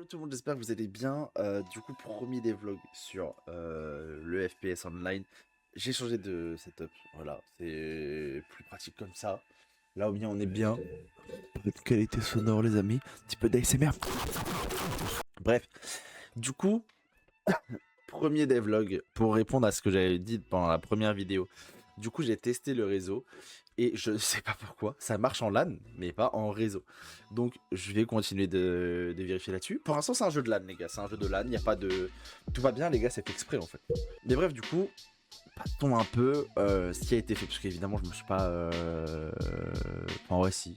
tout le monde, j'espère que vous allez bien. Du coup, premier des vlogs sur le FPS online. J'ai changé de setup, voilà, c'est plus pratique comme ça. Là au bien on est bien. Peu de qualité sonore les amis, un petit peu d'ASMR. Bref, du coup, premier des vlogs pour répondre à ce que j'avais dit pendant la première vidéo. Du coup, j'ai testé le réseau et je ne sais pas pourquoi, ça marche en LAN, mais pas en réseau. Donc, je vais continuer de vérifier là-dessus. Pour l'instant, c'est un jeu de LAN, les gars. C'est un jeu de LAN, il n'y a pas de... Tout va bien, les gars, c'est fait exprès, en fait. Mais bref, du coup, partons un peu ce qui a été fait. Parce qu'évidemment, je me suis pas... Enfin, ouais, si,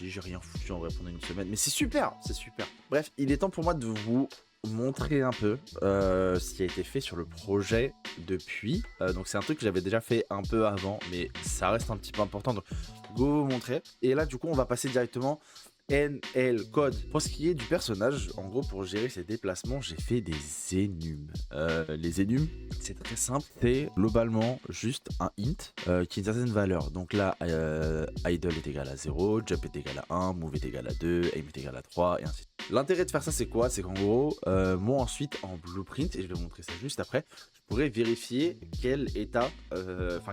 j'ai rien foutu en vrai pendant une semaine. Mais c'est super, c'est super. Bref, il est temps pour moi de vous montrer un peu ce qui a été fait sur le projet depuis. Donc c'est un truc que j'avais déjà fait un peu avant, mais ça reste un petit peu important. Donc go vous montrer. Et là du coup on va passer directement NL code. Pour ce qui est du personnage, en gros pour gérer ses déplacements, j'ai fait des énumes. Les énumes, c'est très simple. C'est globalement juste un int qui a une certaine valeur. Donc là, idle est égal à 0, jump est égal à 1, move est égal à 2, aim est égal à 3, et ainsi de suite. L'intérêt de faire ça, c'est quoi? C'est qu'en gros, moi ensuite, en blueprint, et je vais vous montrer ça juste après, je pourrais vérifier quel état,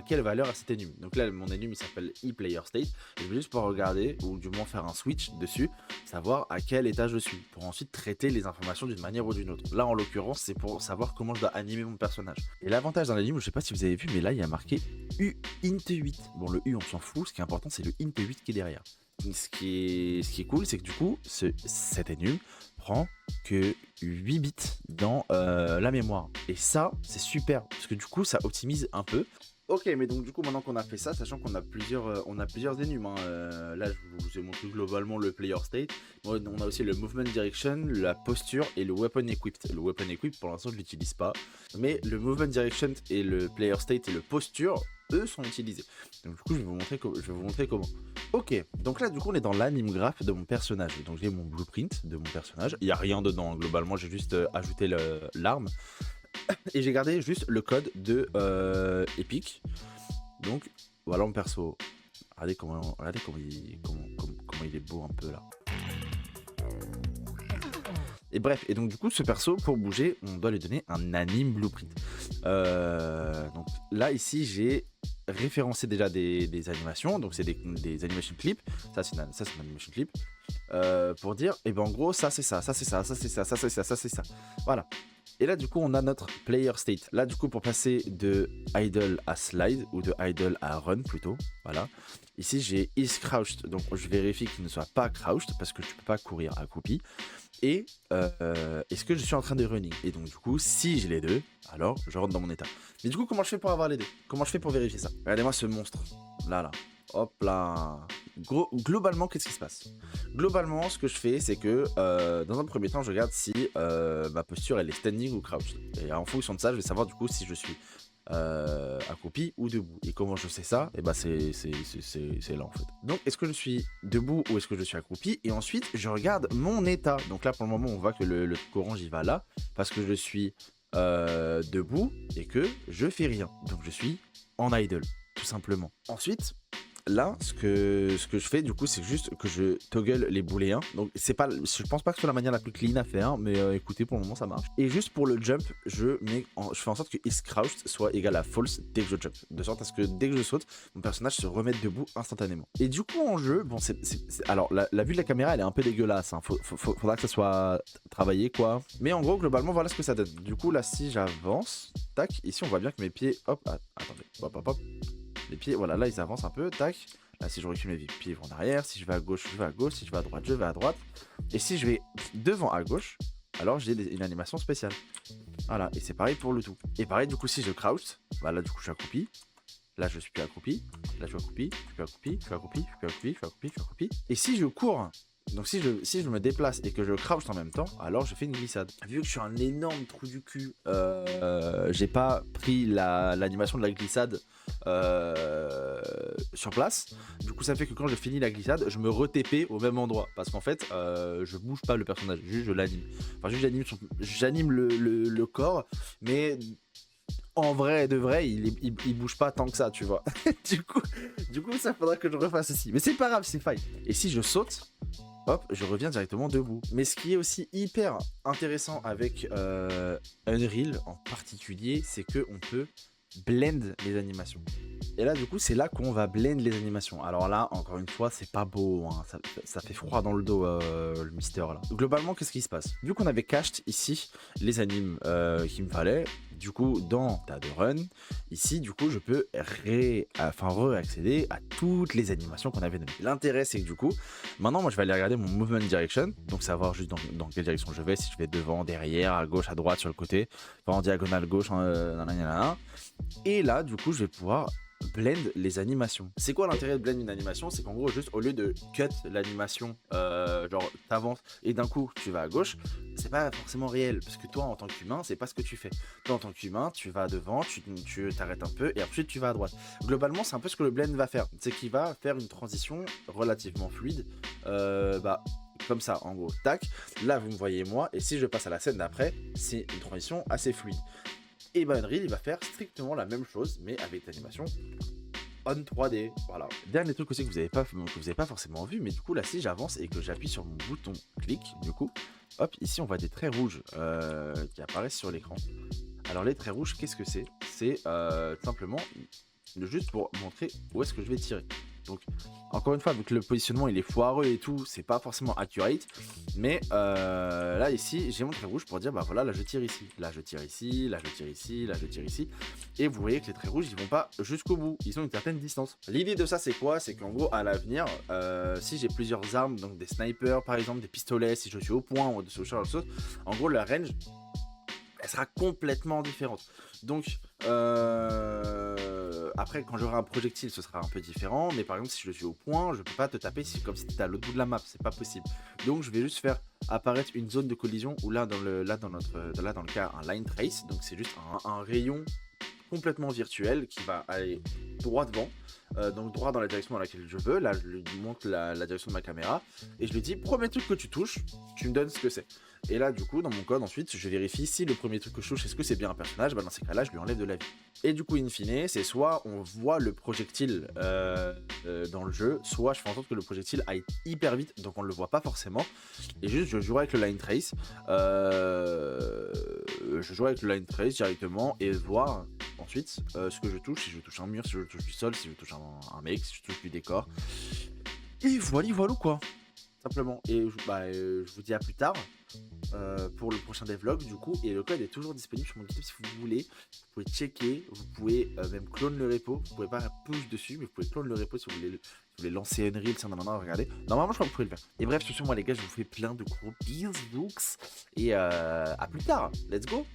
quelle valeur a cet enum. Donc là, mon enum, il s'appelle ePlayerState, et je vais juste pouvoir regarder, ou du moins faire un switch dessus, savoir à quel état je suis, pour ensuite traiter les informations d'une manière ou d'une autre. Là, en l'occurrence, c'est pour savoir comment je dois animer mon personnage. Et l'avantage d'un enum, je sais pas si vous avez vu, mais là, il y a marqué uint8. Bon, le U, on s'en fout, ce qui est important, c'est le int8 qui est derrière. Ce qui est cool, c'est que du coup, cet enum prend que 8 bits dans la mémoire. Et ça, c'est super, parce que du coup, ça optimise un peu. Ok, mais donc du coup, maintenant qu'on a fait ça, sachant qu'on a plusieurs enums, là, je vous ai montré globalement le player state. On a aussi le movement direction, la posture et le weapon equipped. Le weapon equipped, pour l'instant, je l'utilise pas. Mais le movement direction et le player state et le posture, eux, sont utilisés. Donc du coup, je vais vous montrer comment. Ok, donc là, du coup, on est dans l'anime graph de mon personnage. Donc j'ai mon blueprint de mon personnage. Il n'y a rien dedans, globalement, j'ai juste ajouté l'arme. Et j'ai gardé juste le code de Epic. Donc voilà mon perso. Regardez comment il est beau un peu là. Et bref, et donc du coup ce perso pour bouger on doit lui donner un anime blueprint. Donc là ici j'ai référencé déjà des animations. Donc c'est des animation clips. Ça c'est une animation clip. Pour dire, et ben en gros ça c'est ça, ça c'est ça, ça c'est ça, ça c'est ça, ça c'est ça. Voilà. Et là du coup on a notre player state. Là du coup pour passer de idle à slide ou de idle à run plutôt, voilà. Ici j'ai is crouched, donc je vérifie qu'il ne soit pas crouched parce que tu peux pas courir accroupi. Et est-ce que je suis en train de running? Et donc du coup si j'ai les deux, alors je rentre dans mon état. Mais du coup comment je fais pour avoir les deux? Comment je fais pour vérifier ça? Regardez-moi ce monstre, là. Hop là. Globalement, qu'est-ce qui se passe? Globalement, ce que je fais, c'est que dans un premier temps, je regarde si ma posture elle est standing ou crouched. Et en fonction de ça, je vais savoir du coup si je suis accroupi ou debout. Et comment je sais ça? Et bah c'est là en fait. Donc est-ce que je suis debout ou est-ce que je suis accroupi? Et ensuite, je regarde mon état. Donc là, pour le moment, on voit que le truc orange il va là parce que je suis debout et que je fais rien. Donc je suis en idle, tout simplement. Ensuite, là, ce que je fais du coup, c'est juste que je toggle les booléens. Donc, c'est pas, je pense pas que ce soit la manière la plus clean à faire, mais écoutez, pour le moment, ça marche. Et juste pour le jump, je fais en sorte que is crouched soit égal à false dès que je jump, de sorte à ce que dès que je saute, mon personnage se remette debout instantanément. Et du coup, en jeu, bon, alors la vue de la caméra, elle est un peu dégueulasse. Hein. Faudra que ça soit travaillé, quoi. Mais en gros, globalement, voilà ce que ça donne. Du coup, là, si j'avance, tac, ici, on voit bien que mes pieds, hop, attendez, hop. Les pieds, voilà, là ils avancent un peu, tac. Là, si je recule mes pieds vont en arrière. Si je vais à gauche, je vais à gauche. Si je vais à droite, je vais à droite. Et si je vais devant à gauche, alors j'ai une animation spéciale. Voilà, et c'est pareil pour le tout. Et pareil, du coup, si je crouch, bah là, du coup, je suis accroupi. Là, je suis plus accroupi. Là, je suis accroupi. Je suis accroupi. Je suis accroupi. Je suis accroupi. Je suis accroupi. Je suis accroupi. Et si je cours, donc si je me déplace et que je crouch en même temps, alors je fais une glissade. Vu que je suis un énorme trou du cul, j'ai pas pris l'animation de la glissade sur place. Du coup ça fait que quand je finis la glissade, je me re-TP au même endroit. Parce qu'en fait, je bouge pas le personnage, juste je l'anime. Enfin juste j'anime le corps, mais en vrai de vrai, il bouge pas tant que ça, tu vois. du coup ça faudra que je refasse aussi. Mais c'est pas grave, c'est fine. Et si je saute, hop, je reviens directement debout. Mais ce qui est aussi hyper intéressant avec Unreal en particulier, c'est qu'on peut blend les animations. Et là, du coup, c'est là qu'on va blend les animations. Alors là, encore une fois, c'est pas beau, hein. Ça fait froid dans le dos, le Mister, là. Globalement, qu'est-ce qui se passe? Vu qu'on avait cached ici les animes qu'il me fallait, du coup, dans tas de run, ici, du coup, je peux réaccéder à toutes les animations qu'on avait données. L'intérêt, c'est que du coup, maintenant, moi, je vais aller regarder mon movement direction, donc savoir juste dans quelle direction je vais, si je vais devant, derrière, à gauche, à droite, sur le côté, enfin, en diagonale gauche, nanana. Et là, du coup, je vais pouvoir blend les animations. C'est quoi l'intérêt de blend une animation? C'est qu'en gros, juste au lieu de cut l'animation, genre t'avances et d'un coup tu vas à gauche, c'est pas forcément réel parce que toi en tant qu'humain, c'est pas ce que tu fais. Toi en tant qu'humain, tu vas devant, tu t'arrêtes un peu et ensuite tu vas à droite. Globalement, c'est un peu ce que le blend va faire. C'est qu'il va faire une transition relativement fluide. Comme ça, en gros, tac. Là, vous me voyez moi, et si je passe à la scène d'après, c'est une transition assez fluide. Et Unreal, il va faire strictement la même chose, mais avec l'animation on 3D. Voilà. Dernier truc aussi que vous n'avez pas forcément vu, mais du coup, là, si j'avance et que j'appuie sur mon bouton clic, du coup, hop, ici, on voit des traits rouges qui apparaissent sur l'écran. Alors, les traits rouges, qu'est-ce que c'est? C'est simplement juste pour montrer où est-ce que je vais tirer. Donc, encore une fois, vu que le positionnement il est foireux et tout, c'est pas forcément accurate. Mais là, ici, j'ai mon trait rouge pour dire, bah voilà, là je tire ici, là je tire ici, là je tire ici, là je tire ici. Et vous voyez que les traits rouges, ils vont pas jusqu'au bout, ils ont une certaine distance. L'idée de ça, c'est quoi? C'est qu'en gros, à l'avenir, si j'ai plusieurs armes, donc des snipers par exemple, des pistolets, si je suis au point ou de ce chose, en gros, la range, elle sera complètement différente. Donc, après, quand j'aurai un projectile, ce sera un peu différent. Mais par exemple, si je suis au point, je peux pas te taper comme si tu étais à l'autre bout de la map. C'est pas possible. Donc, je vais juste faire apparaître une zone de collision où là, dans le cas, un line trace. Donc, c'est juste un rayon complètement virtuel qui va aller droit devant. Donc droit dans la direction dans laquelle je veux. Là, je lui montre la direction de ma caméra et je lui dis, premier truc que tu touches, tu me donnes ce que c'est. Et là, du coup, dans mon code, ensuite, je vérifie si le premier truc que je touche, est-ce que c'est bien un personnage. Bah, dans ces cas-là, je lui enlève de la vie. Et du coup, in fine, c'est soit on voit le projectile dans le jeu, soit je fais en sorte que le projectile aille hyper vite, donc on ne le voit pas forcément. Et juste, je joue avec le line trace. Je joue avec le line trace directement et voir ensuite ce que je touche, si je touche un mur, si je touche du sol, si je touche un mec, si je touche du décor. Et voilà quoi, simplement. Et je vous dis à plus tard pour le prochain devlog du coup. Et le code est toujours disponible sur mon GitHub si vous voulez. Vous pouvez checker, vous pouvez même clone le repo. Vous pouvez pas push dessus, mais vous pouvez clone le repo si vous voulez lancer Unreal, si regardez. Normalement, je crois que vous pouvez le faire. Et bref, sur ce, moi les gars, je vous fais plein de gros bisous. Et à plus tard. Let's go.